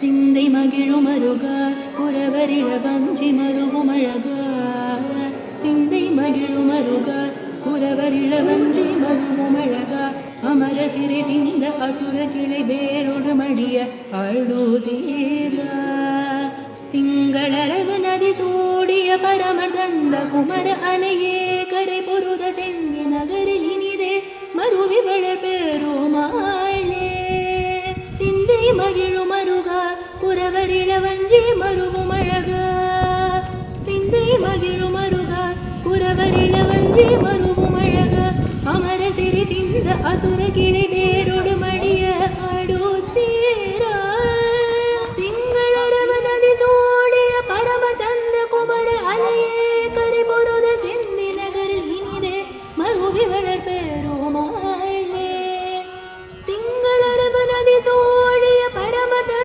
சிந்தை மகிழும் அருகா குறவரிழ வஞ்சி மருவும் அழகா சிந்தை மகிழும் அருகா குறவரிழ வஞ்சி மருவும் அழகா அமர சிறை சிந்த அசுர கிளை வேரோடு மடிய அழுதீரா திங்களரவு நதி சூடிய பரமர் தந்த குமர அலையே கரை பொருத செந்தி நகரில் இனிதே மருவி வளர் பெருமாளே சிந்தை மகிழும் அருகா குறவரிழ வஞ்சி மருவும் அழகா சிந்தை மகிழும் அருகா குறவரிழ வஞ்சி மருவும் அழகா அமர சிறி சிந்த அசுர கிளை வேரோடு